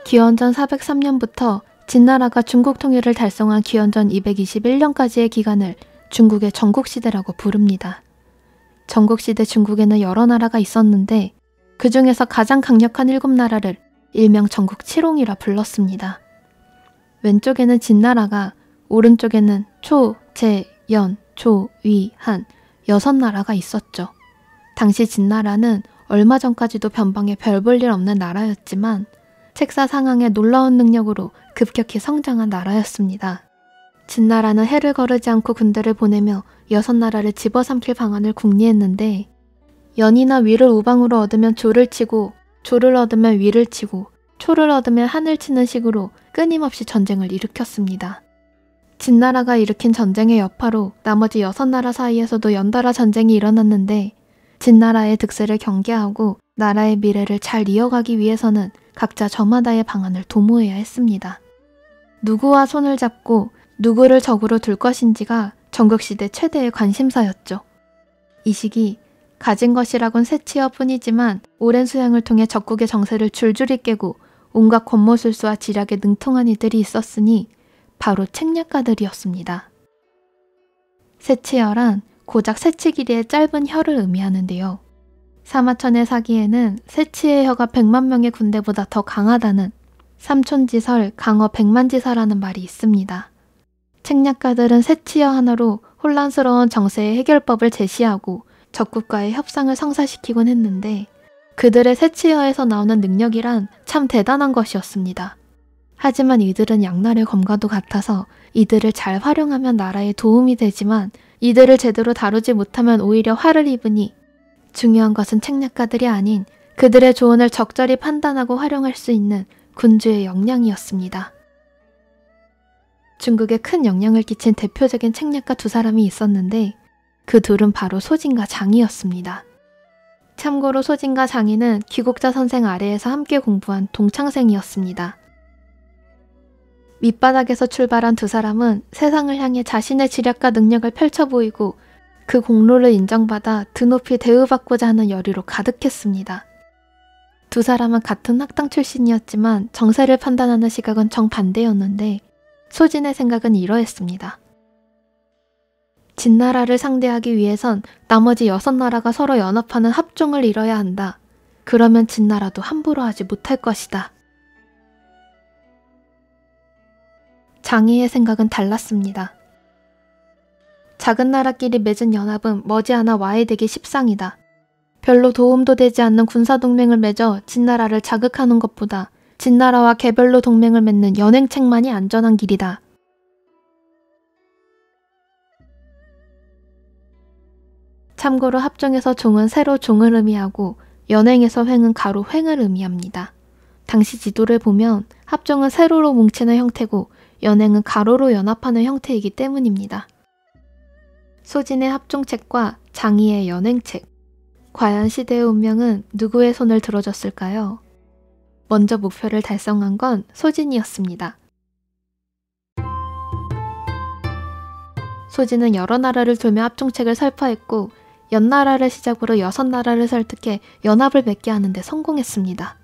기원전 403년부터 진나라가 중국 통일을 달성한 기원전 221년까지의 기간을 중국의 전국시대라고 부릅니다. 전국시대 중국에는 여러 나라가 있었는데 그 중에서 가장 강력한 7나라를 일명 전국 칠홍이라 불렀습니다. 왼쪽에는 진나라가, 오른쪽에는 초, 제, 연, 조, 위, 한 6나라가 있었죠. 당시 진나라는 얼마 전까지도 변방에 별 볼 일 없는 나라였지만 책사 상항의 놀라운 능력으로 급격히 성장한 나라였습니다. 진나라는 해를 거르지 않고 군대를 보내며 6나라를 집어삼킬 방안을 궁리했는데 연이나 위를 우방으로 얻으면 조를 치고 조를 얻으면 위를 치고 초를 얻으면 한을 치는 식으로 끊임없이 전쟁을 일으켰습니다. 진나라가 일으킨 전쟁의 여파로 나머지 6나라 사이에서도 연달아 전쟁이 일어났는데 진나라의 득세를 경계하고 나라의 미래를 잘 이어가기 위해서는 각자 저마다의 방안을 도모해야 했습니다. 누구와 손을 잡고 누구를 적으로 둘 것인지가 전국시대 최대의 관심사였죠. 이 시기 가진 것이라곤 새치어 뿐이지만 오랜 수양을 통해 적국의 정세를 줄줄이 깨고 온갖 권모술수와 지략에 능통한 이들이 있었으니 바로 책략가들이었습니다. 새치어란 고작 새치 길이의 짧은 혀를 의미하는데요. 사마천의 사기에는 새치의 혀가 100만 명의 군대보다 더 강하다는 삼촌지설 강어 100만지사라는 말이 있습니다. 책략가들은 새치어 하나로 혼란스러운 정세의 해결법을 제시하고 적국과의 협상을 성사시키곤 했는데 그들의 새치어에서 나오는 능력이란 참 대단한 것이었습니다. 하지만 이들은 양날의 검과도 같아서 이들을 잘 활용하면 나라에 도움이 되지만 이들을 제대로 다루지 못하면 오히려 화를 입으니 중요한 것은 책략가들이 아닌 그들의 조언을 적절히 판단하고 활용할 수 있는 군주의 역량이었습니다. 중국에 큰 영향을 끼친 대표적인 책략가 2사람이 있었는데 그 둘은 바로 소진과 장이었습니다. 참고로 소진과 장이는 귀국자 선생 아래에서 함께 공부한 동창생이었습니다. 밑바닥에서 출발한 2사람은 세상을 향해 자신의 지략과 능력을 펼쳐 보이고 그 공로를 인정받아 드높이 대우받고자 하는 열의로 가득했습니다. 2사람은 같은 학당 출신이었지만 정세를 판단하는 시각은 정반대였는데 소진의 생각은 이러했습니다. 진나라를 상대하기 위해선 나머지 6나라가 서로 연합하는 합종을 이뤄야 한다. 그러면 진나라도 함부로 하지 못할 것이다. 장이의 생각은 달랐습니다. 작은 나라끼리 맺은 연합은 머지않아 와해되기 십상이다. 별로 도움도 되지 않는 군사동맹을 맺어 진나라를 자극하는 것보다 진나라와 개별로 동맹을 맺는 연행책만이 안전한 길이다. 참고로 합종에서 종은 세로 종을 의미하고 연행에서 횡은 가로 횡을 의미합니다. 당시 지도를 보면 합종은 세로로 뭉치는 형태고 연행은 가로로 연합하는 형태이기 때문입니다. 소진의 합종책과 장이의 연행책. 과연 시대의 운명은 누구의 손을 들어줬을까요? 먼저 목표를 달성한 건 소진이었습니다. 소진은 여러 나라를 돌며 합종책을 설파했고 연나라를 시작으로 6나라를 설득해 연합을 맺게 하는 데 성공했습니다.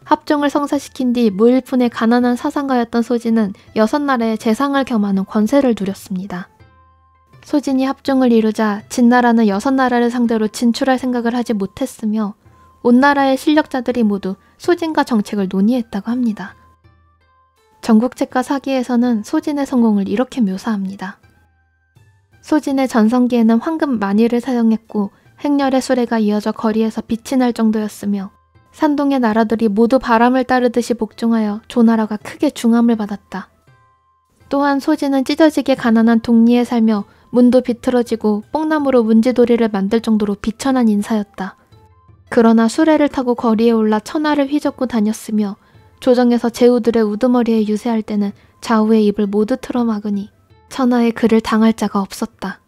합종을 성사시킨 뒤 무일푼의 가난한 사상가였던 소진은 6나라의 재상을 겸하는 권세를 누렸습니다. 소진이 합종을 이루자 진나라는 6나라를 상대로 진출할 생각을 하지 못했으며 온 나라의 실력자들이 모두 소진과 정책을 논의했다고 합니다. 전국책과 사기에서는 소진의 성공을 이렇게 묘사합니다. 소진의 전성기에는 황금 만일을 사용했고 행렬의 수레가 이어져 거리에서 빛이 날 정도였으며 산동의 나라들이 모두 바람을 따르듯이 복종하여 조나라가 크게 중함을 받았다. 또한 소진은 찢어지게 가난한 동리에 살며 문도 비틀어지고 뽕나무로 문지도리를 만들 정도로 비천한 인사였다. 그러나 수레를 타고 거리에 올라 천하를 휘젓고 다녔으며 조정에서 제후들의 우두머리에 유세할 때는 좌우의 입을 모두 틀어막으니 천하에 그를 당할 자가 없었다.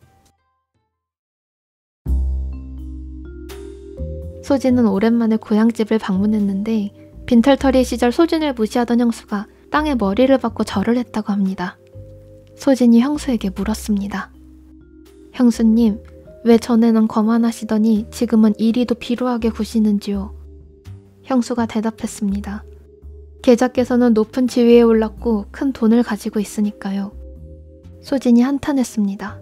소진은 오랜만에 고향집을 방문했는데 빈털터리 시절 소진을 무시하던 형수가 땅에 머리를 박고 절을 했다고 합니다. 소진이 형수에게 물었습니다. 형수님, 왜 전에는 거만하시더니 지금은 이리도 비루하게 구시는지요? 형수가 대답했습니다. 계자께서는 높은 지위에 올랐고 큰 돈을 가지고 있으니까요. 소진이 한탄했습니다.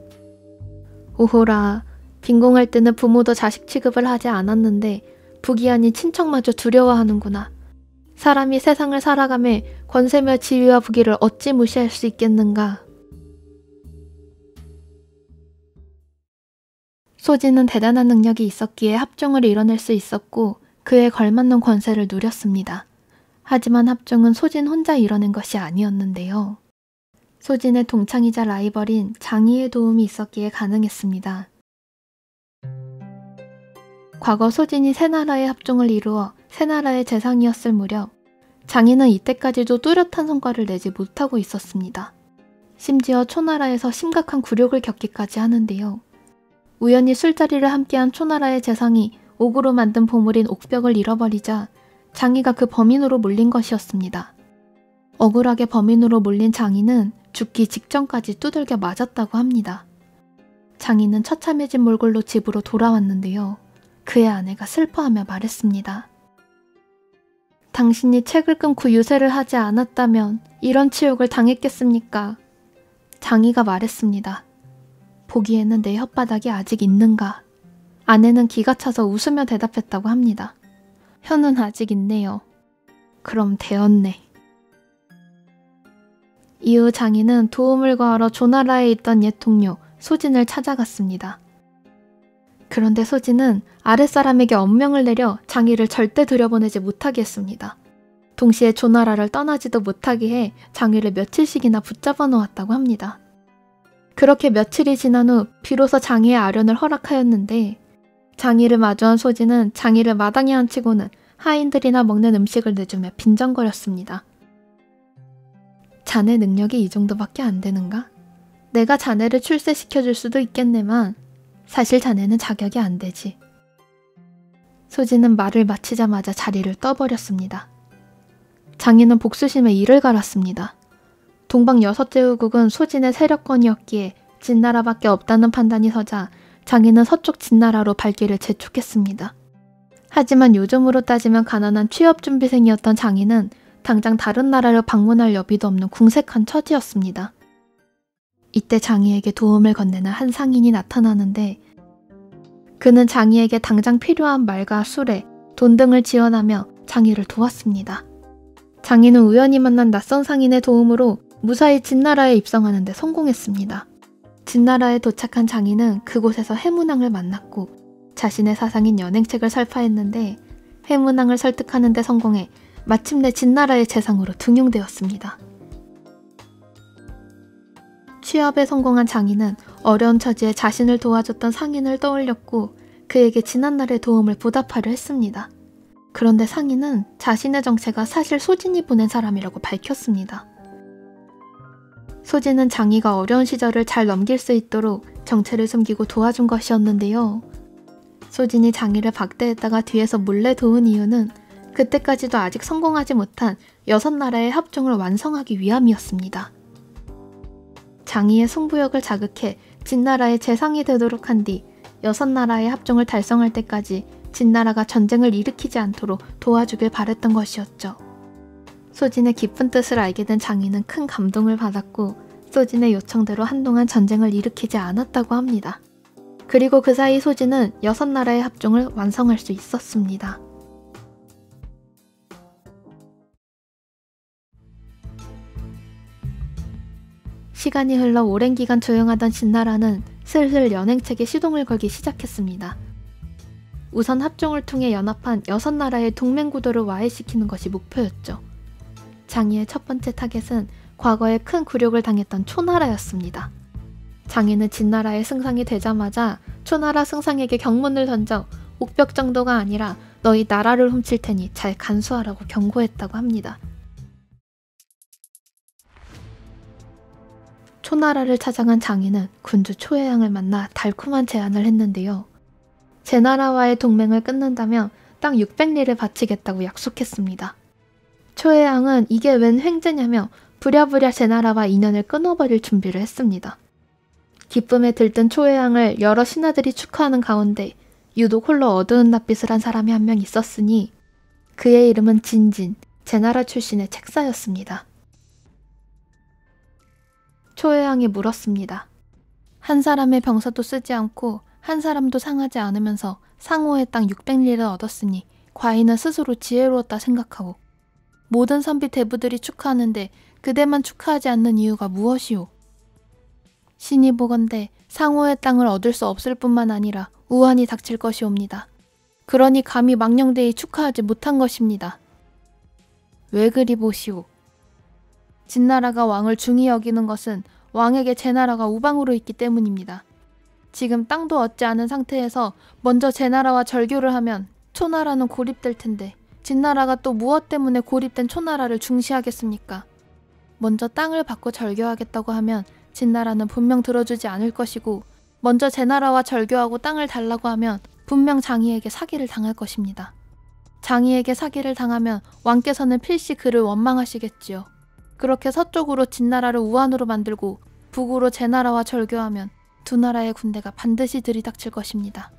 오호라, 빈공할 때는 부모도 자식 취급을 하지 않았는데 부귀 아닌 친척마저 두려워하는구나. 사람이 세상을 살아가며 권세며 지위와 부귀를 어찌 무시할 수 있겠는가. 소진은 대단한 능력이 있었기에 합종을 이뤄낼 수 있었고 그에 걸맞는 권세를 누렸습니다. 하지만 합종은 소진 혼자 이뤄낸 것이 아니었는데요. 소진의 동창이자 라이벌인 장이의 도움이 있었기에 가능했습니다. 과거 소진이 세 나라의 합종을 이루어 세 나라의 재상이었을 무렵 장이는 이때까지도 뚜렷한 성과를 내지 못하고 있었습니다. 심지어 초나라에서 심각한 굴욕을 겪기까지 하는데요. 우연히 술자리를 함께한 초나라의 재상이 옥으로 만든 보물인 옥벽을 잃어버리자 장이가 그 범인으로 몰린 것이었습니다. 억울하게 범인으로 몰린 장이는 죽기 직전까지 두들겨 맞았다고 합니다. 장이는 처참해진 몰골로 집으로 돌아왔는데요. 그의 아내가 슬퍼하며 말했습니다. 당신이 책을 끊고 유세를 하지 않았다면 이런 치욕을 당했겠습니까? 장이가 말했습니다. 보기에는 내 혓바닥이 아직 있는가? 아내는 기가 차서 웃으며 대답했다고 합니다. 혀는 아직 있네요. 그럼 되었네. 이후 장이는 도움을 구하러 조나라에 있던 옛 동료 소진을 찾아갔습니다. 그런데 소진은 아랫사람에게 엄명을 내려 장이를 절대 들여보내지 못하게 했습니다. 동시에 조나라를 떠나지도 못하게 해 장이를 며칠씩이나 붙잡아 놓았다고 합니다. 그렇게 며칠이 지난 후 비로소 장이의 아련을 허락하였는데 장이를 마주한 소진은 장이를 마당에 앉히고는 하인들이나 먹는 음식을 내주며 빈정거렸습니다. 자네 능력이 이 정도밖에 안 되는가? 내가 자네를 출세시켜줄 수도 있겠네만 사실 자네는 자격이 안 되지. 소진은 말을 마치자마자 자리를 떠버렸습니다. 장이는 복수심에 이를 갈았습니다. 동방 6제후국은 소진의 세력권이었기에 진나라밖에 없다는 판단이 서자 장이는 서쪽 진나라로 발길을 재촉했습니다. 하지만 요즘으로 따지면 가난한 취업준비생이었던 장이는 당장 다른 나라를 방문할 여비도 없는 궁색한 처지였습니다. 이때 장이에게 도움을 건네는 한 상인이 나타나는데 그는 장이에게 당장 필요한 말과 수레, 돈 등을 지원하며 장이를 도왔습니다. 장이는 우연히 만난 낯선 상인의 도움으로 무사히 진나라에 입성하는 데 성공했습니다. 진나라에 도착한 장이는 그곳에서 해문왕을 만났고 자신의 사상인 연행책을 설파했는데 해문왕을 설득하는 데 성공해 마침내 진나라의 재상으로 등용되었습니다. 취업에 성공한 장이는 어려운 처지에 자신을 도와줬던 상인을 떠올렸고 그에게 지난날의 도움을 보답하려 했습니다. 그런데 상인은 자신의 정체가 사실 소진이 보낸 사람이라고 밝혔습니다. 소진은 장이가 어려운 시절을 잘 넘길 수 있도록 정체를 숨기고 도와준 것이었는데요. 소진이 장이를 박대했다가 뒤에서 몰래 도운 이유는 그때까지도 아직 성공하지 못한 6나라의 합종을 완성하기 위함이었습니다. 장이의 승부욕을 자극해 진나라의 재상이 되도록 한 뒤 6나라의 합종을 달성할 때까지 진나라가 전쟁을 일으키지 않도록 도와주길 바랬던 것이었죠. 소진의 깊은 뜻을 알게 된 장이는 큰 감동을 받았고 소진의 요청대로 한동안 전쟁을 일으키지 않았다고 합니다. 그리고 그 사이 소진은 6나라의 합종을 완성할 수 있었습니다. 시간이 흘러 오랜 기간 조용하던 진나라는 슬슬 연행책에 시동을 걸기 시작했습니다. 우선 합종을 통해 연합한 6나라의 동맹구도를 와해시키는 것이 목표였죠. 장이의 첫 번째 타겟은 과거에 큰 굴욕을 당했던 초나라였습니다. 장이는 진나라의 승상이 되자마자 초나라 승상에게 경문을 던져 옥벽 정도가 아니라 너희 나라를 훔칠 테니 잘 간수하라고 경고했다고 합니다. 초나라를 찾아간 장이는 군주 초해양을 만나 달콤한 제안을 했는데요. 제 나라와의 동맹을 끊는다면 땅 600리를 바치겠다고 약속했습니다. 초해양은 이게 웬 횡재냐며 부랴부랴 제 나라와 인연을 끊어버릴 준비를 했습니다. 기쁨에 들뜬 초해왕을 여러 신하들이 축하하는 가운데 유독 홀로 어두운 낯빛을 한 사람이 한 명 있었으니 그의 이름은 진진, 제나라 출신의 책사였습니다. 초해왕이 물었습니다. 한 사람의 병사도 쓰지 않고 한 사람도 상하지 않으면서 상호의 땅 600리를 얻었으니 과인은 스스로 지혜로웠다 생각하고 모든 선비 대부들이 축하하는데 그대만 축하하지 않는 이유가 무엇이오? 신이 보건대 상호의 땅을 얻을 수 없을 뿐만 아니라 우환이 닥칠 것이옵니다. 그러니 감히 망령되이 축하하지 못한 것입니다. 왜 그리 보시오? 진나라가 왕을 중히 여기는 것은 왕에게 제나라가 우방으로 있기 때문입니다. 지금 땅도 얻지 않은 상태에서 먼저 제나라와 절교를 하면 초나라는 고립될 텐데 진나라가 또 무엇 때문에 고립된 초나라를 중시하겠습니까? 먼저 땅을 받고 절교하겠다고 하면 진나라는 분명 들어주지 않을 것이고 먼저 제나라와 절교하고 땅을 달라고 하면 분명 장이에게 사기를 당할 것입니다. 장이에게 사기를 당하면 왕께서는 필시 그를 원망하시겠지요. 그렇게 서쪽으로 진나라를 우환으로 만들고 북으로 제나라와 절교하면 두 나라의 군대가 반드시 들이닥칠 것입니다.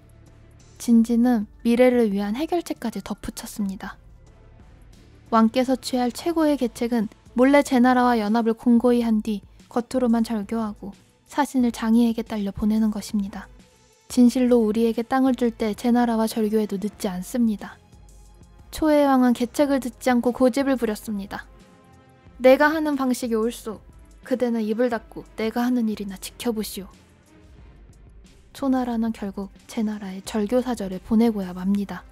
진지는 미래를 위한 해결책까지 덧붙였습니다. 왕께서 취할 최고의 계책은 몰래 제나라와 연합을 공고히 한 뒤 겉으로만 절교하고 사신을 장이에게 딸려 보내는 것입니다. 진실로 우리에게 땅을 줄 때 제나라와 절교해도 늦지 않습니다. 초의 왕은 계책을 듣지 않고 고집을 부렸습니다. 내가 하는 방식이 옳소. 그대는 입을 닫고 내가 하는 일이나 지켜보시오. 초나라는 결국 제나라에 절교사절을 보내고야 맙니다.